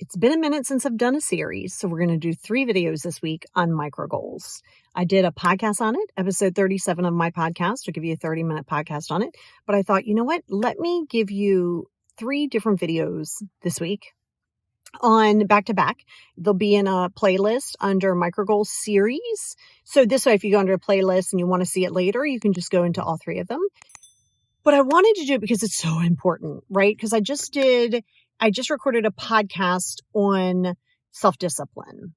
It's been a minute since I've done a series, so we're going to do 3 videos this week on microgoals. I did a podcast on it, episode 37 of my podcast. I'll give you a 30-minute podcast on it. But I thought, you know what? Let me give you 3 different videos this week on back-to-back. They'll be in a playlist under microgoal series. So this way, if you go under a playlist and you want to see it later, you can just go into all 3 of them. But I wanted to do it because it's so important, right? Because I just recorded a podcast on self-discipline.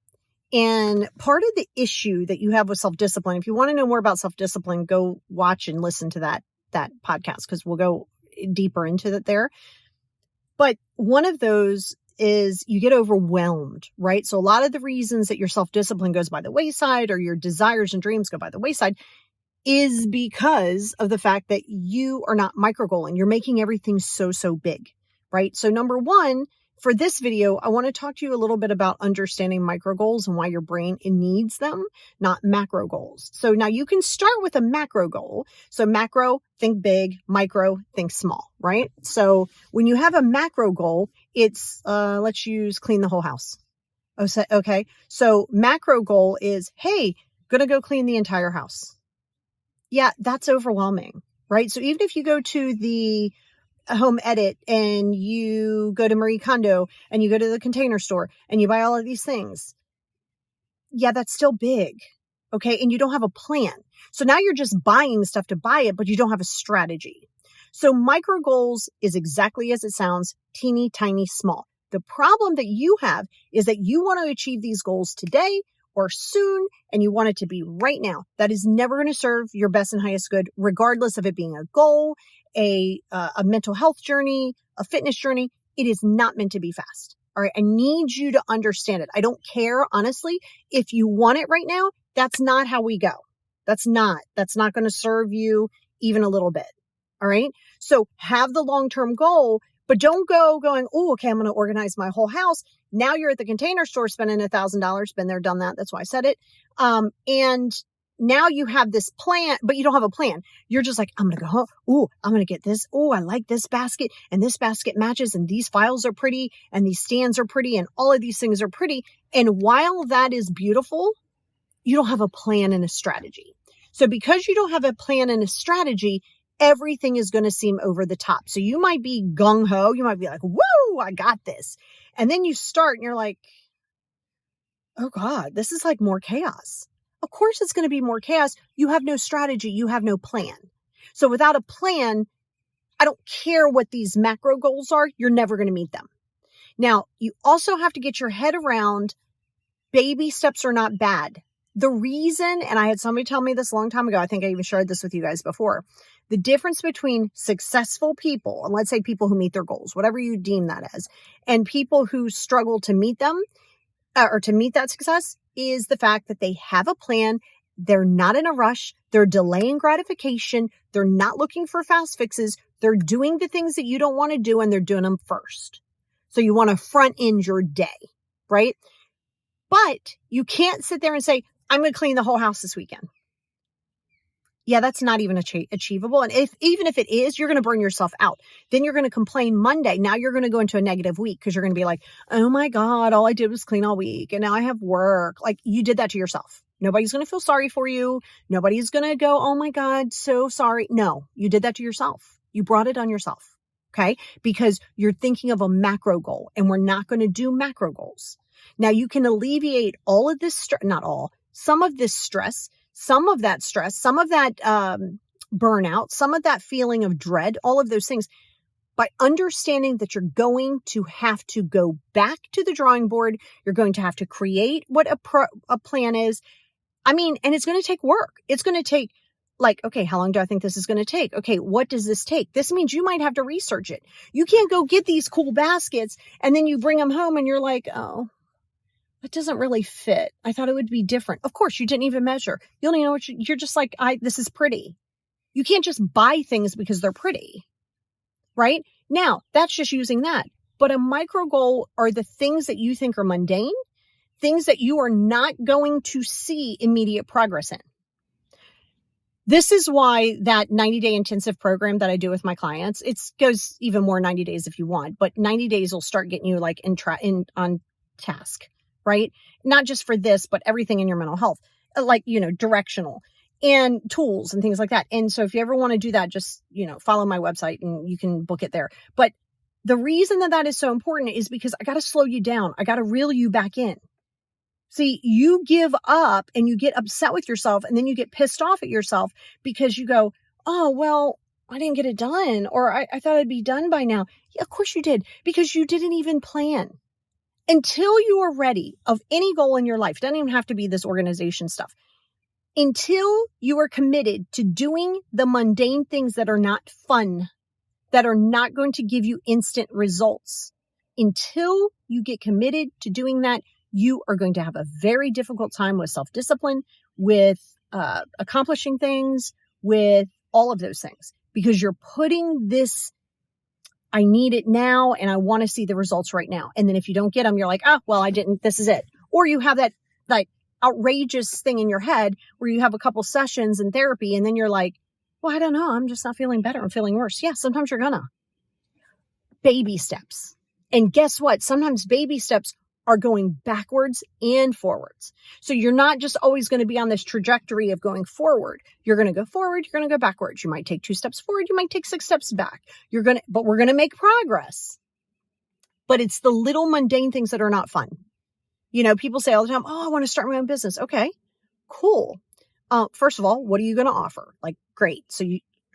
And part of the issue that you have with self-discipline, if you want to know more about self-discipline, go watch and listen to that podcast because we'll go deeper into that there. But one of those is you get overwhelmed, right? So a lot of the reasons that your self-discipline goes by the wayside or your desires and dreams go by the wayside is because of the fact that you are not microgoaling. You're making everything so big. Right? So number 1, for this video, I want to talk to you a little bit about understanding microgoals and why your brain needs them, not macro goals. So now you can start with a macro goal. So macro, think big, micro, think small, right? So when you have a macro goal, it's, let's use clean the whole house. Okay. So macro goal is, hey, gonna go clean the entire house. Yeah, that's overwhelming, right? So even if you go to the Home Edit and you go to Marie Kondo and you go to the Container Store and you buy all of these things. Yeah, that's still big. Okay. And you don't have a plan. So now you're just buying stuff to buy it, but you don't have a strategy. So micro goals is exactly as it sounds, teeny tiny small. The problem that you have is that you want to achieve these goals today or soon, and you want it to be right now. That is never going to serve your best and highest good, regardless of it being a goal, a mental health journey, a fitness journey. It is not meant to be fast. All right. I need you to understand it. I don't care, honestly, if you want it right now. That's not how we go. That's not going to serve you even a little bit. All right. So have the long-term goal, but don't go going, oh, okay, I'm going to organize my whole house. Now you're at the Container Store spending $1,000. Been there, done that. That's why I said it. And now you have this plan, but you don't have a plan. You're just like, I'm going to go home. Oh, I'm going to get this. Oh, I like this basket and this basket matches and these files are pretty and these stands are pretty and all of these things are pretty. And while that is beautiful, you don't have a plan and a strategy. So because you don't have a plan and a strategy, everything is going to seem over the top. So you might be gung ho. You might be like, woo, I got this. And then you start and you're like, oh God, this is like more chaos. Of course it's going to be more chaos. You have no strategy. You have no plan. So without a plan, I don't care what these macro goals are. You're never going to meet them. Now, you also have to get your head around baby steps are not bad. The reason, and I had somebody tell me this a long time ago, I think I even shared this with you guys before, the difference between successful people, and let's say people who meet their goals, whatever you deem that as, and people who struggle to meet them or to meet that success is the fact that they have a plan. They're not in a rush. They're delaying gratification. They're not looking for fast fixes. They're doing the things that you don't want to do and they're doing them first. So you want to front end your day, right? But you can't sit there and say, I'm going to clean the whole house this weekend. Yeah, that's not even achievable. And even if it is, you're going to burn yourself out. Then you're going to complain Monday. Now you're going to go into a negative week because you're going to be like, oh my God, all I did was clean all week. And now I have work. Like you did that to yourself. Nobody's going to feel sorry for you. Nobody's going to go, oh my God, so sorry. No, you did that to yourself. You brought it on yourself. Okay. Because you're thinking of a macro goal and we're not going to do macro goals. Now you can alleviate all of this stress, not all, some of this stress, some of that stress, some of that burnout, some of that feeling of dread, all of those things by understanding that you're going to have to go back to the drawing board. You're going to have to create what a plan is. I mean, and it's going to take work. It's going to take like, okay, how long do I think this is going to take? Okay, what does this take? This means you might have to research it. You can't go get these cool baskets and then you bring them home and you're like, oh, it doesn't really fit. I thought it would be different. Of course, you didn't even measure. You don't even know what you're just like, this is pretty. You can't just buy things because they're pretty, right? Now, that's just using that. But a micro goal are the things that you think are mundane, things that you are not going to see immediate progress in. This is why that 90-day intensive program that I do with my clients, it goes even more 90 days if you want, but 90 days will start getting you like on task, right? Not just for this, but everything in your mental health, like, directional and tools and things like that. And so if you ever want to do that, just, follow my website and you can book it there. But the reason that is so important is because I got to slow you down. I got to reel you back in. See, you give up and you get upset with yourself and then you get pissed off at yourself because you go, oh, well, I didn't get it done, or I thought it'd be done by now. Yeah, of course you did, because you didn't even plan. Until you are ready of any goal in your life, doesn't even have to be this organization stuff. Until you are committed to doing the mundane things that are not fun, that are not going to give you instant results, until you get committed to doing that, you are going to have a very difficult time with self-discipline, with accomplishing things, with all of those things, because you're putting this, I need it now and I want to see the results right now. And then if you don't get them, you're like, oh, well, I didn't, this is it. Or you have that like outrageous thing in your head where you have a couple sessions in therapy and then you're like, well, I don't know, I'm just not feeling better, I'm feeling worse. Yeah, sometimes you're gonna. Baby steps. And guess what? Sometimes baby steps are going backwards and forwards. So you're not just always going to be on this trajectory of going forward. You're going to go forward. You're going to go backwards. You might take 2 steps forward. You might take 6 steps back. But we're going to make progress. But it's the little mundane things that are not fun. People say all the time, oh, I want to start my own business. Okay, cool. First of all, what are you going to offer? Like, great. So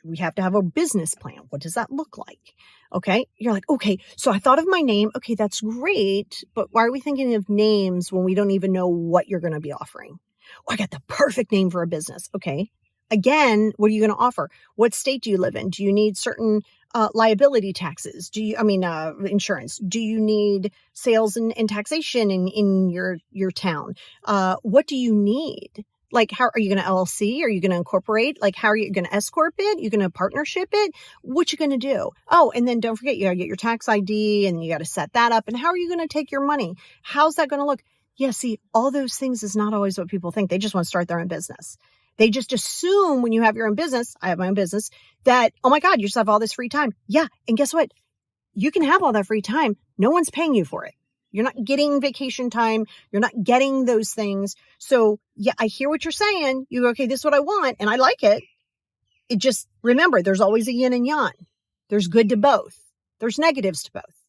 we have to have a business plan. What does that look like? Okay. You're like, okay, so I thought of my name. Okay, that's great. But why are we thinking of names when we don't even know what you're going to be offering? Oh, I got the perfect name for a business. Okay. Again, what are you going to offer? What state do you live in? Do you need certain liability taxes? Insurance? Do you need sales and taxation in your town? What do you need? Like, how are you going to LLC? Are you going to incorporate? Like, how are you going to S corp it? You going to partnership it? What you going to do? Oh, and then don't forget, you got to get your tax ID and you got to set that up. And how are you going to take your money? How's that going to look? Yeah, see, all those things is not always what people think. They just want to start their own business. They just assume when you have your own business, I have my own business, that, oh my God, you just have all this free time. Yeah. And guess what? You can have all that free time. No one's paying you for it. You're not getting vacation time. You're not getting those things. So yeah, I hear what you're saying. You go, okay, this is what I want. And I like it. It just, remember, there's always a yin and yang. There's good to both. There's negatives to both.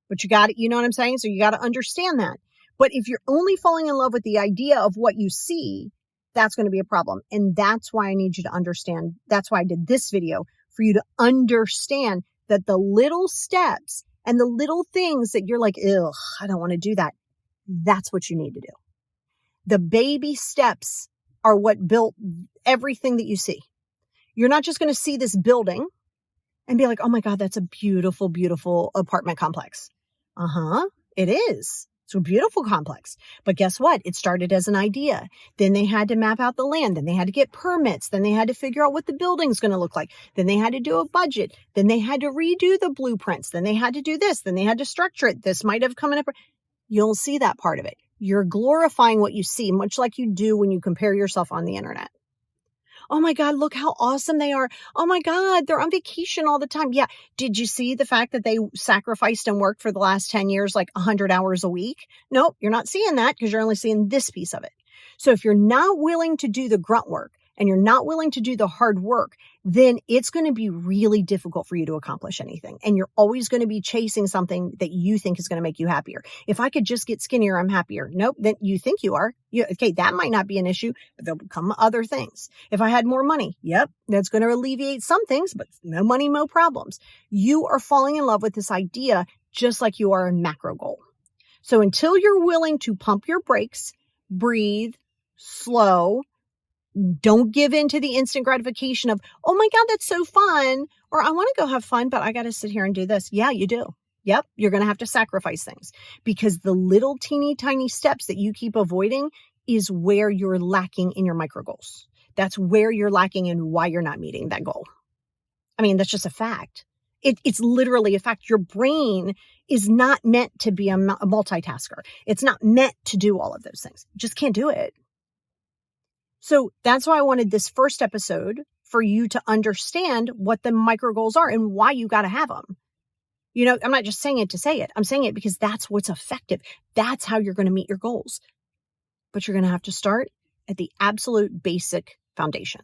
But you got it. You know what I'm saying? So you got to understand that. But if you're only falling in love with the idea of what you see, that's going to be a problem. And that's why I need you to understand. That's why I did this video, for you to understand that the little steps and the little things that you're like, ugh, I don't want to do that. That's what you need to do. The baby steps are what built everything that you see. You're not just going to see this building and be like, oh my God, that's a beautiful, beautiful apartment complex. It is. It's a beautiful complex. But guess what? It started as an idea. Then they had to map out the land. Then they had to get permits. Then they had to figure out what the building's going to look like. Then they had to do a budget. Then they had to redo the blueprints. Then they had to do this. Then they had to structure it. This might have come in. You'll see that part of it. You're glorifying what you see, much like you do when you compare yourself on the internet. Oh my God, look how awesome they are. Oh my God, they're on vacation all the time. Yeah. Did you see the fact that they sacrificed and worked for the last 10 years, like 100 hours a week? Nope, you're not seeing that because you're only seeing this piece of it. So if you're not willing to do the grunt work and you're not willing to do the hard work, then it's going to be really difficult for you to accomplish anything. And you're always going to be chasing something that you think is going to make you happier. If I could just get skinnier, I'm happier. Nope. Then you think you are. Okay, that might not be an issue, but there'll come other things. If I had more money, yep, that's going to alleviate some things, but no money, no problems. You are falling in love with this idea just like you are a macro goal. So until you're willing to pump your brakes, breathe, slow, don't give in to the instant gratification of, oh my God, that's so fun. Or I want to go have fun, but I got to sit here and do this. Yeah, you do. Yep. You're going to have to sacrifice things because the little teeny tiny steps that you keep avoiding is where you're lacking in your micro goals. That's where you're lacking and why you're not meeting that goal. I mean, that's just a fact. It's literally a fact. Your brain is not meant to be a multitasker. It's not meant to do all of those things. You just can't do it. So that's why I wanted this first episode for you to understand what the micro goals are and why you got to have them. You know, I'm not just saying it to say it. I'm saying it because that's what's effective. That's how you're going to meet your goals. But you're going to have to start at the absolute basic foundation.